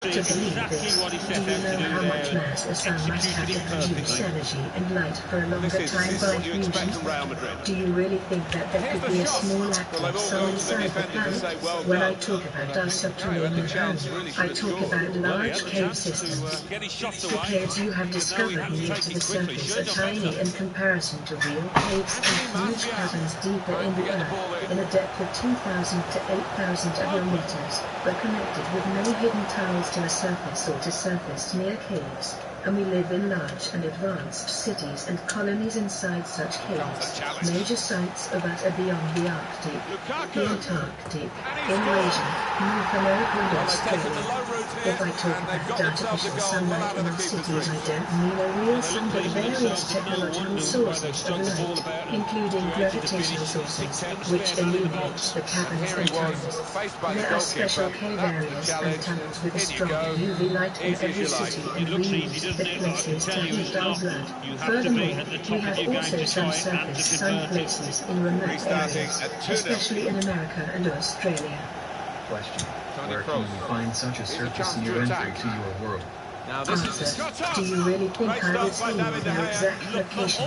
To believe this, do you know how much mass a sun must have to produce energy and light for a longer time by fusion? Do you really think that there could be a small active sun inside the planet? When I talk about our subterranean home, I talk about large cave systems. The caves you have discovered near to the surface are tiny in comparison to real caves and huge caverns deeper in the earth, in a depth of 2,000 to 8,000 meters, but connected with no hidden tunnels to a surface or to surface near caves. And we live in large and advanced cities and colonies inside such caves. Major sites of that are beyond the Arctic, the Antarctic, in Asia, North America and Australia. If I talk about artificial sunlight in our cities, I don't mean a real sun but various technological sources of light, including gravitational sources, which illuminates the caverns and tunnels. There are special cave areas and tunnels with a strong UV light in every city and we use the places to heat our blood. Furthermore, we have also some surface sun places in remote areas, especially in America and Australia. Question. Where can we find such a surface near entry to your world? Answer. Do you really think I will tell you their exact location?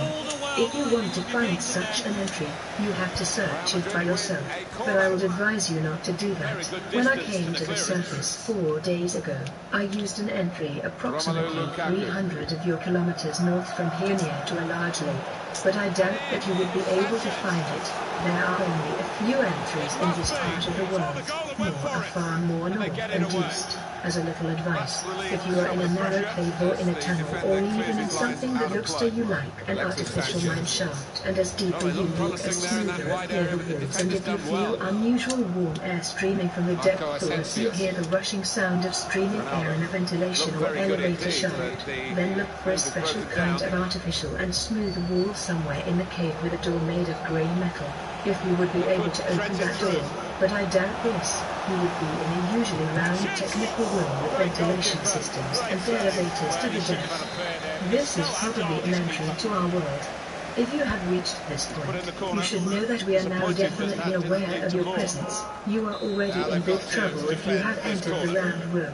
If you want to find such an entry, you have to search it by yourself, but I would advise you not to do that. When I came to the surface 4 days ago, I used an entry approximately 300 of your kilometers north from here near to a large lake, but I doubt that you would be able to find it. There are only a few entries in this part of the world. More are far more north and east. As a little advice, if you are in a narrow cave or in a tunnel or even in something that looks to you like an artificial mine shaft and as deeper you look as smoother appear the walls, and if you feel unusual warm air streaming from the depth or if you hear the rushing sound of streaming air in a ventilation or elevator shaft, then look for a special kind of artificial and smooth wall somewhere in the cave with a door made of grey metal. If you would be able to open that door, but I doubt this, you would be in a usually round technical room with ventilation systems and elevators to the depth. This is probably an entry to our world. If you have reached this point, you should know that we are now definitely aware of your presence. You are already in big trouble if you have entered the round room.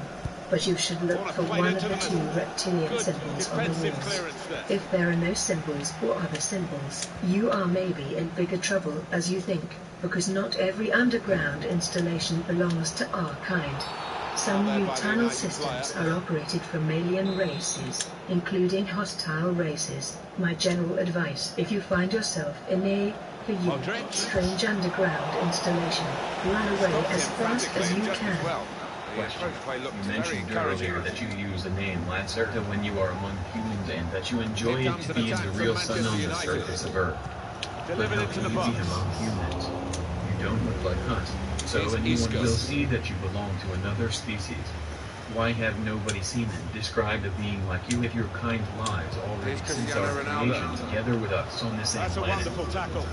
But you should look for one of the 2 reptilian symbols on the walls. If there are no symbols or other symbols, you are maybe in bigger trouble as you think, because not every underground installation belongs to our kind. Some new tunnel systems are operated from alien races, including hostile races. My general advice, if you find yourself in a, for you, strange underground installation, run away as fast as you can. Question. You mentioned earlier that you use the name Lacerta when you are among humans and that you enjoy it to be in the real sun on the surface of Earth. But how can you be among humans? You don't look like us, so anyone will see that you belong to another species. Why have nobody seen and described a being like you with your kind lives already since our creation together with us on the same planet?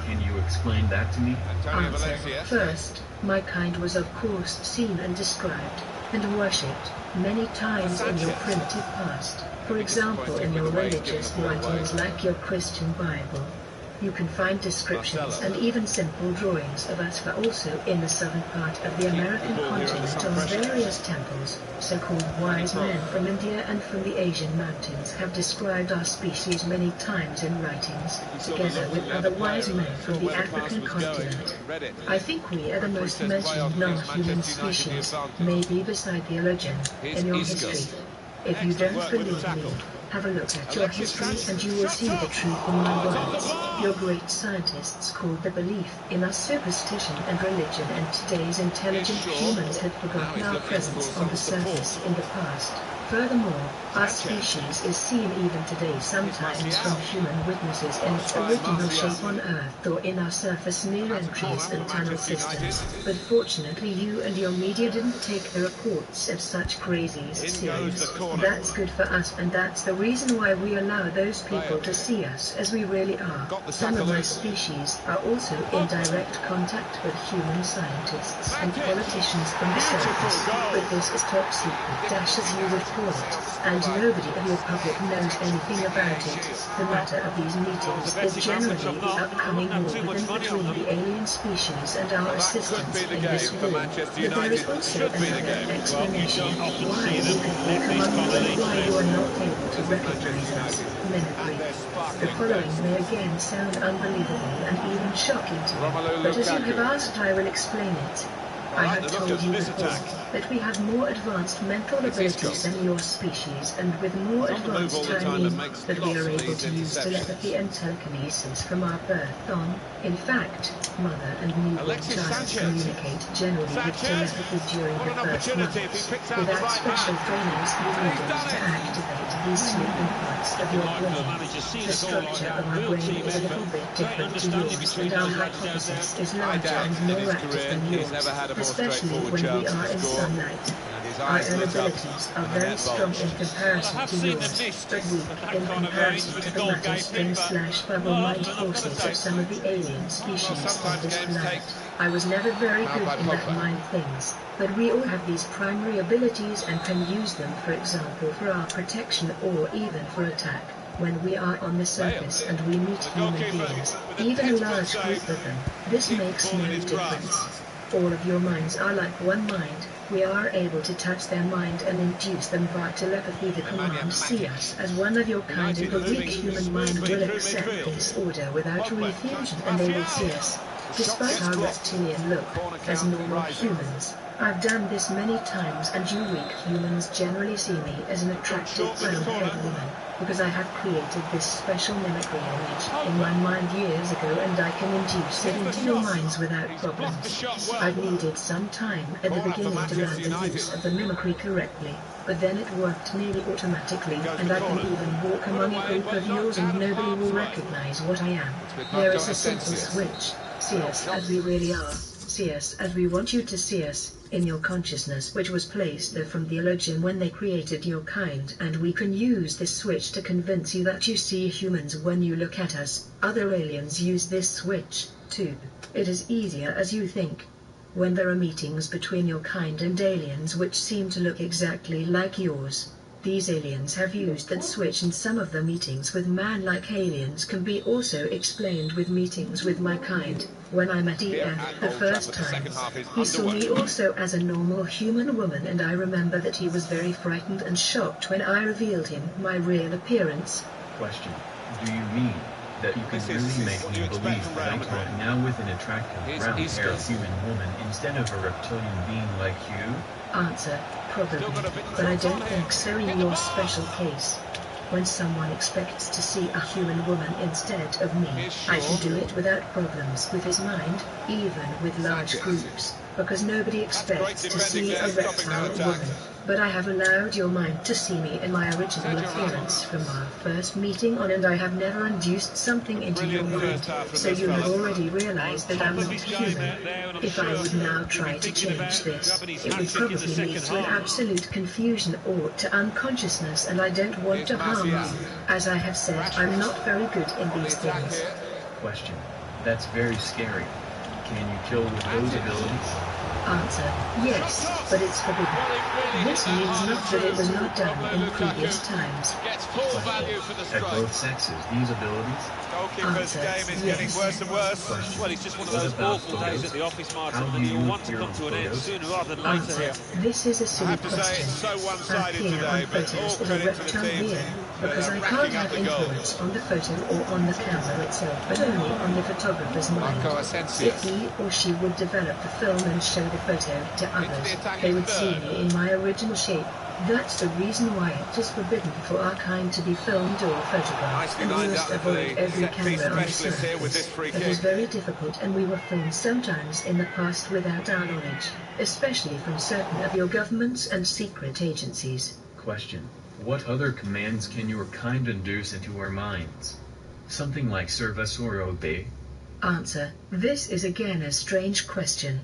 Can you explain that to me? Answer. First, my kind was of course seen and described, and worshipped, many times in your primitive past, for example in your religious writings like your Christian Bible. You can find descriptions and even simple drawings of us, but also in the southern part of the American continent on various temples. So-called wise men from India and from the Asian mountains have described our species many times in writings, together with other wise men from the African continent. I think we are the most mentioned non-human species, maybe beside the origin, in your history. If you don't believe me, have a look at your history and you will see the truth in my words. Your great scientists called the belief in our superstition and religion, and today's intelligent humans have forgotten our presence on the surface in the past. Furthermore, our species is seen even today sometimes from human witnesses in its original shape on Earth or in our surface near entries and tunnel systems. But fortunately you and your media didn't take the reports of such crazies serious. That's good for us, and that's the reason why we allow those people to see us as we really are. Some of my species are also in direct contact with human scientists and politicians from the surface, but this is top secret dash as you would call it, and nobody in your public knows anything about it. The matter of these meetings is generally the upcoming war between the alien species and our assistants in this war, but there is also another explanation why we could command and why you are not able to recognize us, mimicry. The following may again sound unbelievable and even shocking to you, but as you have asked I will explain it. I have told you before that we have more advanced mental abilities than your species, and with more advanced timing, that we are able to use telepathy and telekinesis from our birth on. In fact, mother and newborn child communicate generally with telepathy during the first months. Without special trainings needed to activate these sleeping parts of your brain. The structure of our brain is a little bit different to yours, and our hypothesis is larger and more active than yours, especially when we are in sunlight. Our own abilities are very strong in comparison to yours, but weak in comparison to the matter string/bubble mind forces of some of the alien species on this planet. I was never very good in that mind things, but we all have these primary abilities and can use them, for example, for our protection or even for attack. When we are on the surface and we meet human beings, even a large group of them, this makes no difference. All of your minds are like one mind. We are able to touch their mind and induce them via telepathy. The command see us as one of your kind, and the weak human mind will accept this order without refusion, and they will see us, despite our reptilian look, as normal humans. I've done this many times, and you weak humans generally see me as an attractive brown-haired woman, because I have created this special mimicry image in my mind years ago, and I can induce it into your minds without problems. I've needed some time at the beginning to learn the use of the mimicry correctly, but then it worked nearly automatically, and I can even walk among a group of yours and nobody will recognize what I am. There is a simple switch. See us as we really are. See us as we want you to see us, in your consciousness, which was placed there from the origin when they created your kind, and we can use this switch to convince you that you see humans when you look at us. Other aliens use this switch, too. It is easier as you think. When there are meetings between your kind and aliens which seem to look exactly like yours, these aliens have used that switch, and some of the meetings with man-like aliens can be also explained with meetings with my kind. When I met Ian the first time, he saw me also as a normal human woman, and I remember that he was very frightened and shocked when I revealed him my real appearance. Question. Do you mean that you can really make me believe that I'm talking now with an attractive brown-haired human woman instead of a reptilian being like you? Answer. Probably, but I don't think so in your special case. When someone expects to see a human woman instead of me, I can do it without problems with his mind, even with large groups, because nobody expects to see a reptile woman. But I have allowed your mind to see me in my original appearance from our first meeting on, and I have never induced something into your mind, so you have already realized that I'm not human. If I would now try to change this, it would probably lead to an absolute confusion or to unconsciousness, and I don't want to harm you. As I have said, I'm not very good in these things. Question. That's very scary. Can you kill with those abilities? Answer. Yes, but it's forbidden. This means not that it was not done in previous times. At both sexes, these abilities? Answer. Yes. Question. Well, he's just one of What those about awful days at the office, Martin, How do and you you'll want to appear come on to an end photos? sooner rather than later Answer. here. This is a silly question. I appear on photos as a reptile being, because I can't have influence on the photo or on the camera itself, but only on the photographer's mind. If he or she would develop the film and show the photo to others, they would see me in my original shape. That's the reason why it is forbidden for our kind to be filmed or photographed, and we must avoid every camera on the surface. It is very difficult, and we were filmed sometimes in the past without our knowledge, especially from certain of your governments and secret agencies. Question. What other commands can your kind induce into our minds? Something like serve us or obey? Answer. This is again a strange question.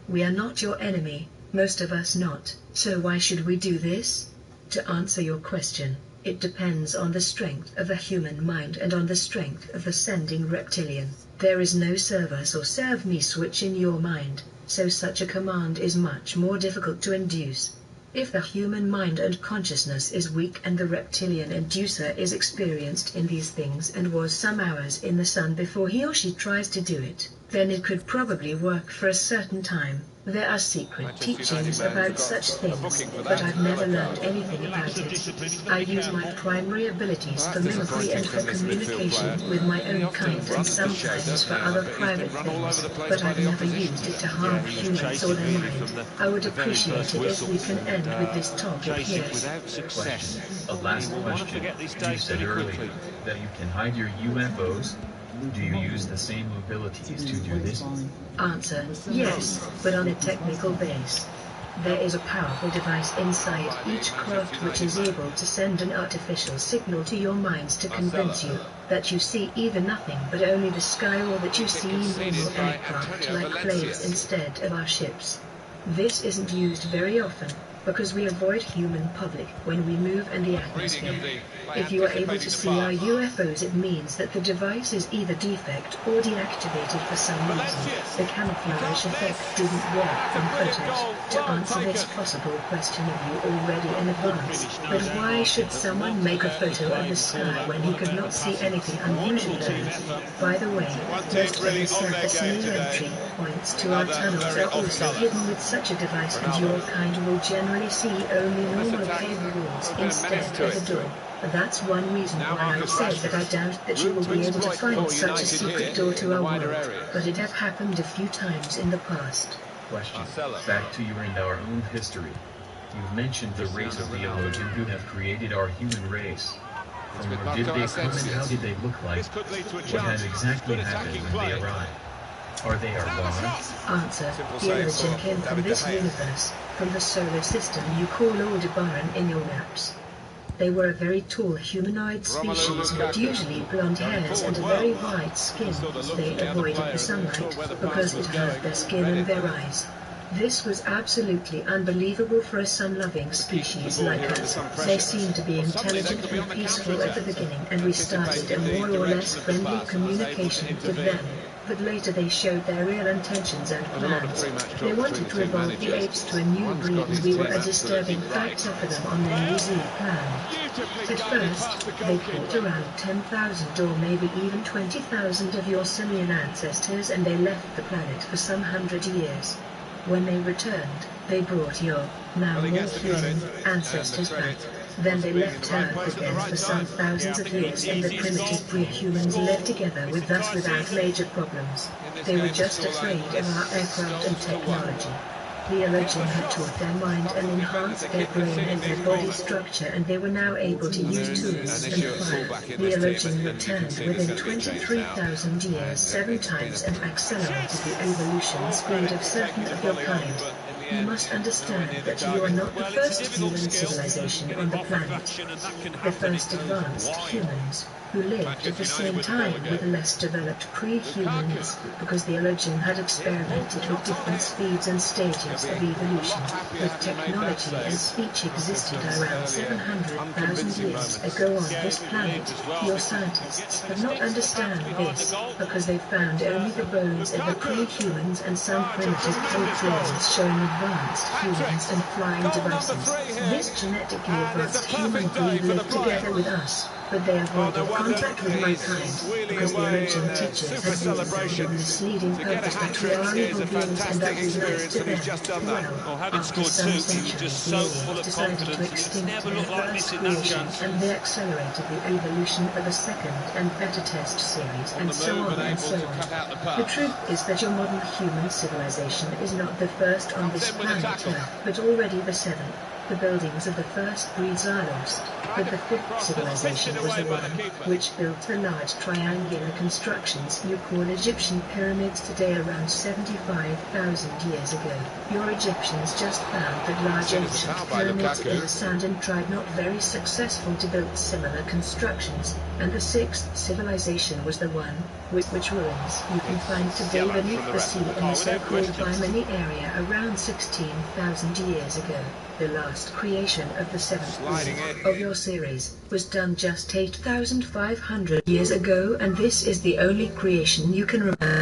We are not your enemy, most of us not, so why should we do this? To answer your question, it depends on the strength of the human mind and on the strength of the sending reptilian. There is no serve us or serve me switch in your mind, so such a command is much more difficult to induce. If the human mind and consciousness is weak and the reptilian inducer is experienced in these things and was some hours in the sun before he or she tries to do it, then it could probably work for a certain time, There are secret teachings about such things, but I've never learned anything about it. I use my primary abilities for mimicry and for communication with my own kind and sometimes for other private things, but I've never used it to harm humans or their mind. I would appreciate it if we can end with this topic here. Question. A last question. You said earlier that you can hide your UFOs. Do you use the same abilities to do this? Answer: yes, but on a technical base. There is a powerful device inside each craft which is able to send an artificial signal to your minds to convince you that you see either nothing but only the sky, or that you see normal aircraft like planes instead of our ships. This isn't used very often, because we avoid human public when we move in the atmosphere. If you are able to see our UFOs, it means that the device is either defect or deactivated for some reason. The camouflage effect didn't work from photos. To answer this possible question of you already in advance, but why should someone make a photo of the sky when he could not see anything unusual there? By the way, most of the surface new entry points to our tunnels are also hidden with such a device, and your kind will generally see only normal cable walls instead of a door. That's one reason why I said that I doubt that you will be able to find such a secret door to our world, but it have happened a few times in the past. Question. Back to you and our own history. You've mentioned the race of the Elohim who have created our human race. From where did they come and how did they look like? What had exactly happened when they arrived? Are they our gods? Answer: the origin came from this universe, from the solar system you call Aldebaran in your maps. They were a very tall humanoid species with usually blonde hairs and a very white skin. They avoided the sunlight because it hurt their skin and their eyes. This was absolutely unbelievable for a sun-loving species like us. They seemed to be intelligent and peaceful at the beginning, and we started a more or less friendly communication with them. But later they showed their real intentions and plans. They wanted to evolve the apes to a new breed, and we were a disturbing factor for them on their New Z plan. At first, they caught around 10,000 or maybe even 20,000 of your simian ancestors, and they left the planet for some 100 years. When they returned, they brought your, now more human, ancestors back. Then they left Earth again for some thousands of years, and the primitive pre-humans lived together with us without major problems. They were just afraid of our aircraft and technology. The Elohim had taught their mind and enhanced their brain and their body structure, and they were now able to use tools and fire. The Elohim returned within 23,000 years 7 times and accelerated the evolution speed of certain of your kind. You must understand that you are not the first human civilization on the planet. The first advanced humans, who lived at the same time with less developed pre-humans, because the Elohim had experimented with different speeds and stages of evolution, with technology and speech existed around 700,000 years ago on this planet. Your scientists have not understand this, because they found only the bones of the pre-humans and some primitive cave dwellers showing advanced humans and flying devices. This genetically advanced human breed lived together with us, but they avoided contact with mankind, because the Elohim teachers had given them the misleading purpose that we are evil beings and that we live to them. Well, after some centuries, the aliens decided to extinct their first creation, and they accelerated the evolution of a second and better test series, and so on and so on. The truth is that your modern human civilization is not the first on this planet Earth, but already the 7th. The buildings of the first breeds are lost, but the 5th civilization was the one which built the large triangular constructions you call Egyptian pyramids today around 75,000 years ago. Your Egyptians just found the large ancient pyramids in the sand and tried not very successful to build similar constructions, and the 6th civilization was the one which ruins you can find today beneath the sea in the so-called Bimini area around 16,000 years ago. The last creation of the 7th breed of your series was done just 8,500 years ago, and this is the only creation you can remember.